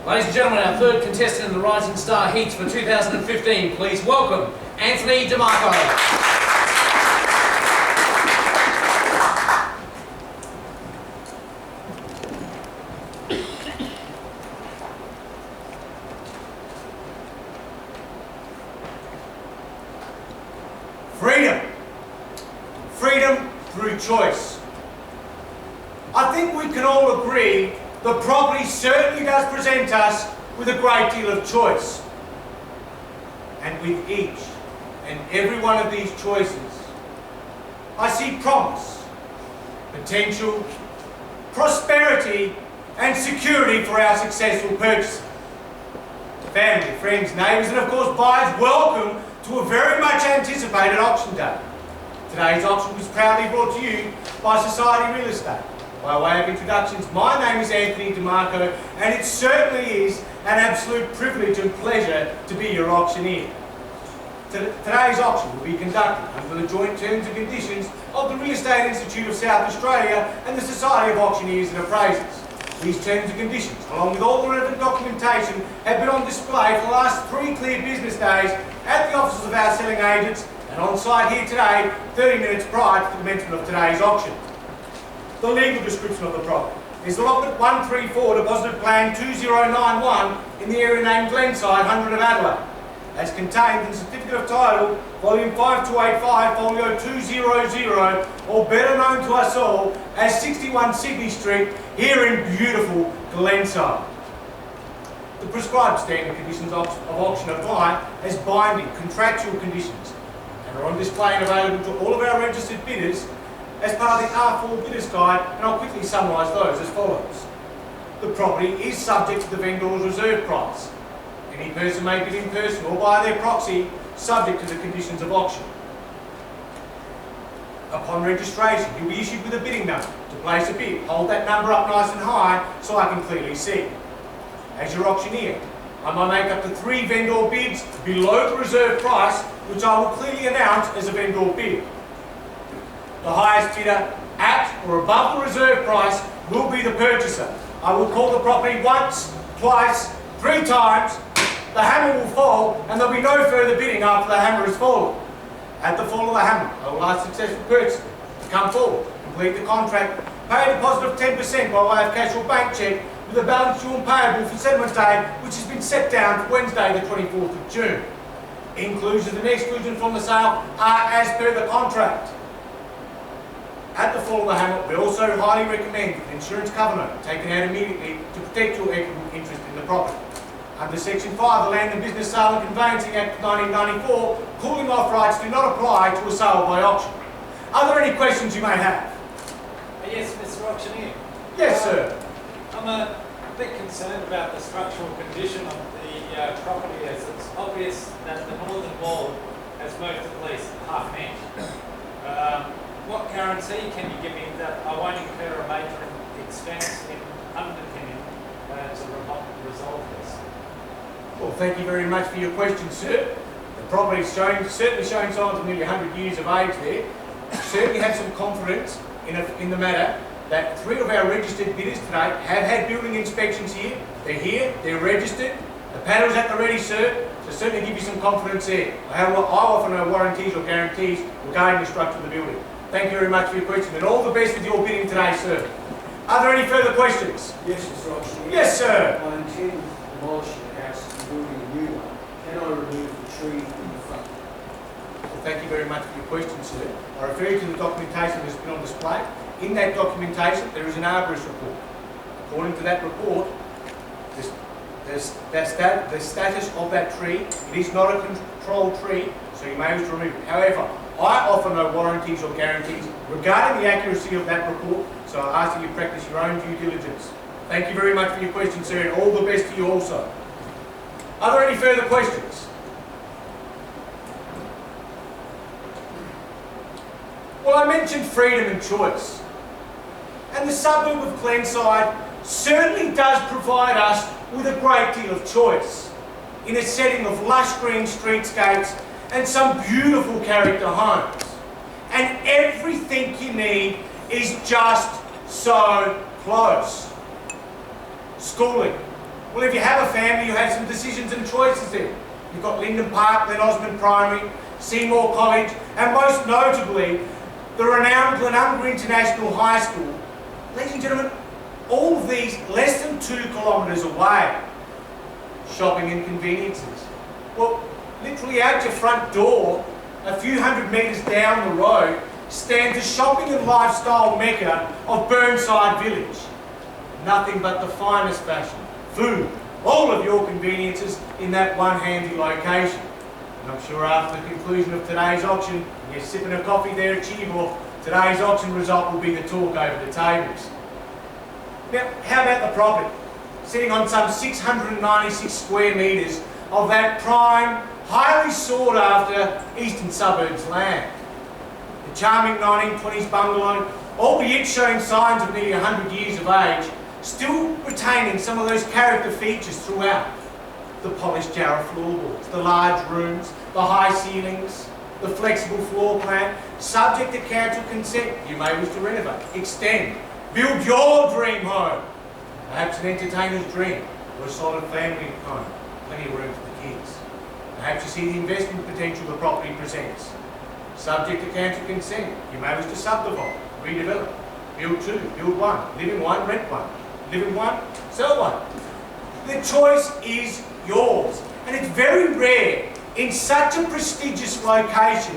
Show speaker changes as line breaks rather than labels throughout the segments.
Ladies and gentlemen, our third contestant in the Rising Star Heats for 2015. Please welcome Anthony DeMarco.
Freedom. Freedom through choice. I think we can all agree the property certainly does present us with a great deal of choice. And with each and every one of these choices, I see promise, potential, prosperity and security for our successful purchaser. Family, friends, neighbours and of course buyers, welcome to a very much anticipated auction day. Today's auction was proudly brought to you by Society Real Estate. By way of introductions, my name is Anthony DeMarco and it certainly is an absolute privilege and pleasure to be your auctioneer. Today's auction will be conducted under the joint terms and conditions of the Real Estate Institute of South Australia and the Society of Auctioneers and Appraisers. These terms and conditions, along with all the relevant documentation, have been on display for the last 3 clear business days at the offices of our selling agents and on site here today 30 minutes prior to the commencement of today's auction. The legal description of the property is allotment 134 Deposited Plan 2091 in the area named Glenside, 100 of Adelaide, as contained in the Certificate of Title, Volume 5285, Folio 200, or better known to us all as 61 Sydney Street, here in beautiful Glenside. The prescribed standard conditions of auction apply as binding contractual conditions and are on display and available to all of our registered bidders as part of the R4 Bidders Guide, and I'll quickly summarise those as follows. The property is subject to the vendor's reserve price. Any person may bid in person or by their proxy, subject to the conditions of auction. Upon registration, you'll be issued with a bidding number. To place a bid, hold that number up nice and high so I can clearly see. As your auctioneer, I might make up to 3 vendor bids below the reserve price, which I will clearly announce as a vendor bid. The highest bidder at or above the reserve price will be the purchaser. I will call the property once, twice, 3 times, the hammer will fall and there will be no further bidding after the hammer has fallen. At the fall of the hammer, I will ask successful purchaser to come forward, complete the contract, pay a deposit of 10% by way of cash or bank cheque with a balance due and payable for settlement day, which has been set down for Wednesday the 24th of June. Inclusions and exclusions from the sale are as per the contract. At the fall of the hammer, we also highly recommend an insurance cover note taken out immediately to protect your equitable interest in the property. Under Section 5 of the Land and Business Sale and Conveyancing Act 1994, cooling off rights do not apply to a sale by auction. Are there any questions you may have?
Yes, Mr. Auctioneer.
Yes, sir.
I'm a bit concerned about the structural condition of the property, as it's obvious that the northern wall has moved at least half an inch. What guarantee can you give me that I won't incur a major expense in underpinning to resolve this?
Well, thank you very much for your question, sir. The property is certainly showing signs of nearly 100 years of age there. Certainly have some confidence in the matter that 3 of our registered bidders today have had building inspections here. They're here, they're registered. The panel's at the ready, sir, so certainly give you some confidence there. I offer no warranties or guarantees regarding the structure of the building. Thank you very much for your question and all the best with your bidding today, sir. Are there any further questions?
Yes, Mr. Auctioneer.
Yes, sir.
I intend demolishing the house and building a new one. Can I remove the tree in the front?
Well, thank you very much for your question, sir. I refer you to the documentation that's been on display. In that documentation, there is an arborist report. According to that report, the status of that tree, it is not a controlled tree, so you may wish to remove it. However, I offer no warranties or guarantees regarding the accuracy of that report, so I ask that you practice your own due diligence. Thank you very much for your question, sir, and all the best to you also. Are there any further questions? Well, I mentioned freedom and choice. And the suburb of Glenside certainly does provide us with a great deal of choice in a setting of lush green streetscapes and some beautiful character homes. And everything you need is just so close. Schooling, Well, if you have a family, you have some decisions and choices there. You've got Linden Park, Glen Osmond Primary, Seymour College, and most notably, the renowned Glenunga International High School. Ladies and gentlemen, all of these less than 2 kilometres away. Shopping and conveniences. Well, literally out your front door, a few hundred metres down the road, stands the shopping and lifestyle mecca of Burnside Village. Nothing but the finest fashion, food, all of your conveniences in that one handy location. And I'm sure after the conclusion of today's auction, you're sipping a coffee there at Chibor, today's auction result will be the talk over the tables. Now, how about the property? Sitting on some 696 square metres of that prime, highly sought after eastern suburbs land. The charming 1920s bungalow, albeit showing signs of nearly 100 years of age, still retaining some of those character features throughout. The polished Jarrah floorboards, the large rooms, the high ceilings, the flexible floor plan, subject to council consent. You may wish to renovate, extend, build your dream home. Perhaps an entertainer's dream or a solid family home. Plenty of room for the kids. Perhaps you see the investment potential the property presents. Subject to council consent, you may wish to subdivide, redevelop, build 2, build 1, live in 1, rent 1, live in 1, sell 1. The choice is yours, and it's very rare in such a prestigious location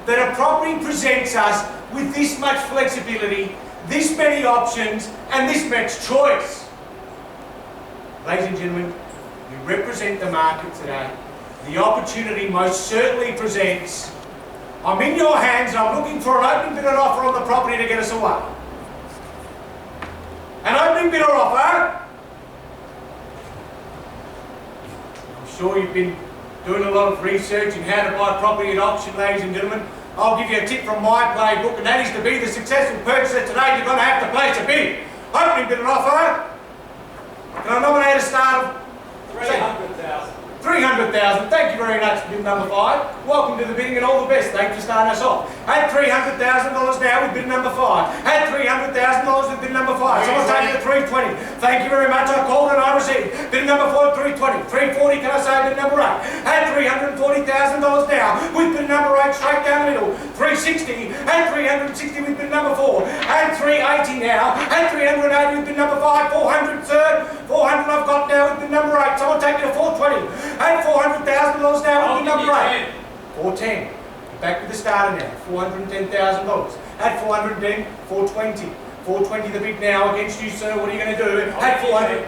that a property presents us with this much flexibility, this many options, and this much choice. Ladies and gentlemen, you represent the market today. The opportunity most certainly presents. I'm in your hands and I'm looking for an opening bidder offer on the property to get us away. An opening bidder offer. I'm sure you've been doing a lot of research in how to buy property at auction, ladies and gentlemen. I'll give you a tip from my playbook, and that is to be the successful purchaser today, you're going to have to place a bid. Opening bidder offer. Can I nominate a start of
300,000.
300,000. Thank you very much, bid number 5. Welcome to the bidding and all the best. Thanks for starting us off. At $300,000 now with bid number 5. At $300,000 with bid number 5. Someone take it to 320. Thank you very much. I called and I received. Bid number 4, 320. 340, can I say bid number 8? At $340,000 now with bid number 8 straight down the middle. 360. At 360 with bid number 4. At 380 now. At 380 with bid number 5. 400, sir. 400 I've got now with bid number 8. Someone take it to 420. At $400,000 now with bid number 8. 410. Back to the starter now. $410,000. At 410, 420. 420 the bid now against you, sir. What are you going to do? At 400.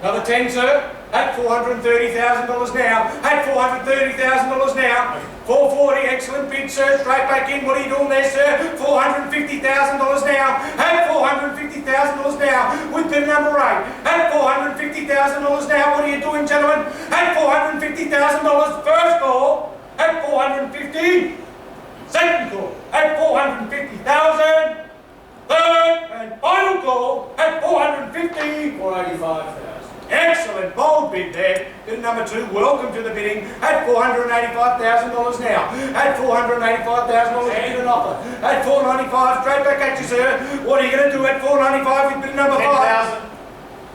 Another 10, sir. At $430,000 now. At $430,000 now. 440, excellent bid, sir. Straight back in. What are you doing there, sir? $450,000 now. At $450,000 now with bid number 8. At $450,000 now. What are you doing, gentlemen? At $450,000, first call. At $450. Second call. At $450,000. Third and final call at $450.
485,000.
Excellent, bold bid there. Bid number 2, welcome to the bidding at $485,000 now. At $485,000 bid an offer. At $495, straight back at you, sir. What are you going to do at $495 with bid number 5?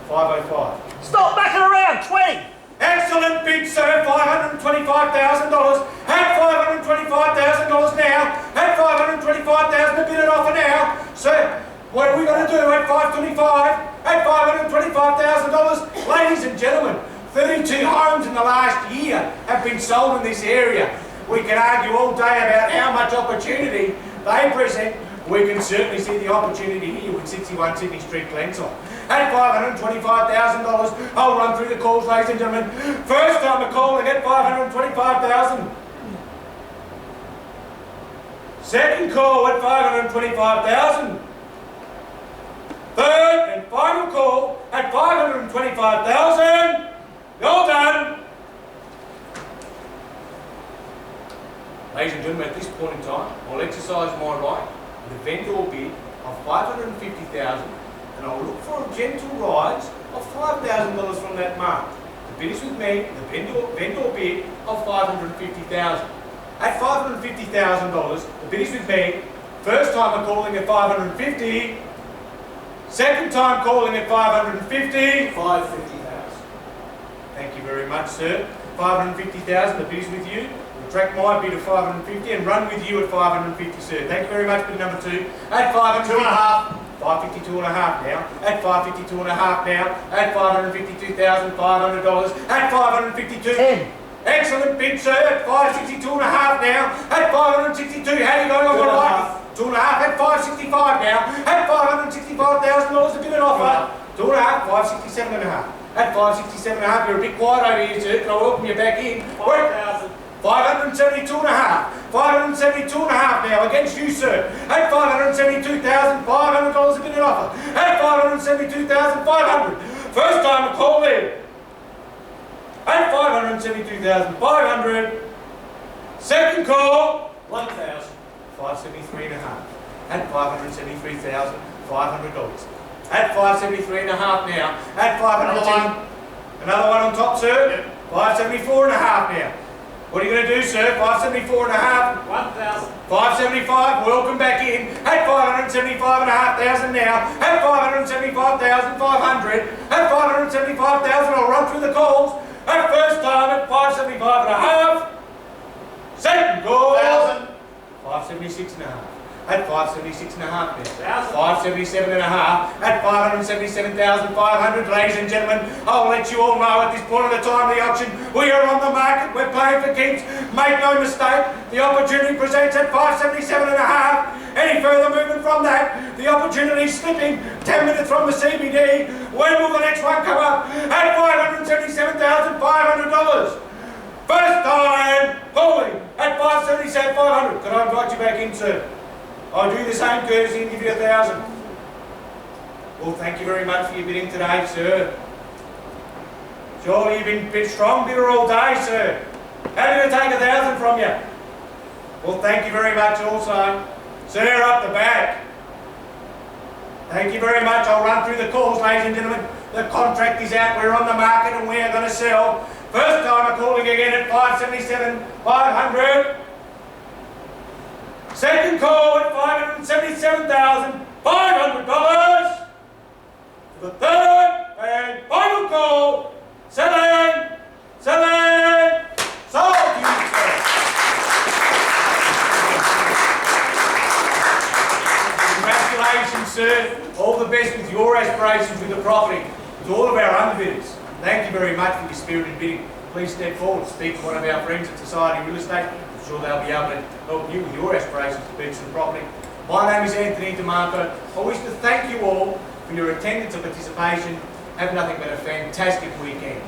505.
Stop backing around, 20.
Excellent bid, sir. $525,000. At $525,000 now. At $525,000 a bid an offer now. Sir, what are we going to do at $525,000? At $525,000, ladies and gentlemen, 32 homes in the last year have been sold in this area. We can argue all day about how much opportunity they present. We can certainly see the opportunity here with 61 Sydney Street, Glenside. At $525,000, I'll run through the calls, ladies and gentlemen. First time a calling at $525,000. Second call at $525,000. Third and final call at $525,000. You're done. Ladies and gentlemen, at this point in time, I'll exercise my right with a vendor bid of $550,000, and I'll look for a gentle rise of $5,000 from that mark. The bid is with me, the vendor bid of $550,000. At $550,000, the bid is with me. First time I'm calling at $550,000. Second time calling at $550,000.
550,000.
you very much, sir. 550,000, the bid's with you. Retract my bid of 550 and run with you at 550, sir. Thank you very much, bid number 2. At 552.5. 552.5 now. At 552.5 now. At $552,500. At 552.
10.
Excellent bid, sir. At 562.5 now. At 562. How are you going on? 2.5. At 565 now. At $565,000 to give an offer. 2.5. 567.5. At 567.5. You're a bit quiet over here, sir. Can I welcome you back in?
5,000.
572.5. 572.5 now against you, sir. At $572,500 to give an offer. At 572,500. First time a call there. At 572,500. Second call.
1,000.
573.5. At $573,500. At 573.5 now. At 500. Another one on top, sir.
Yep.
574.5 now. What are you going to do, sir? 574.5.
1,000.
575. Welcome back in. At 575,500 now. At 575,500. At 575,000. I'll run through the calls. At first time at 575.5. Second call.
1,000.
576.5. At 576.5 now.
1,000.
577.5. At 577,500, ladies and gentlemen. I'll let you all know at this point of the time of the auction, we are on the market. We're playing for keeps. Make no mistake. The opportunity presents at 577.5. Any further movement from that, the opportunity slipping 10 minutes from the CBD. When will the next one come up? At $577,500. First time calling at 577,500. Could I invite you back in, sir? I'll do the same courtesy and give you 1,000. Well, thank you very much for your bidding today, sir. Surely you've been a bit strong bidder all day, sir. How did I take 1,000 from you? Well, thank you very much also. Sir, up the back. Thank you very much. I'll run through the calls, ladies and gentlemen. The contract is out. We're on the market and we are going to sell. First time I'm calling again at 577,500. Second call at $577,500. The third and final call. Selling. Sold to you, sir. Congratulations, sir. All the best with your aspirations with the property. To all of our underbidders, thank you very much for your spirited bidding. Please step forward, speak to one of our friends at Society Real Estate. I'm sure they'll be able to help you with your aspirations to purchase the property. My name is Anthony DeMarco. I wish to thank you all for your attendance and participation. Have nothing but a fantastic weekend.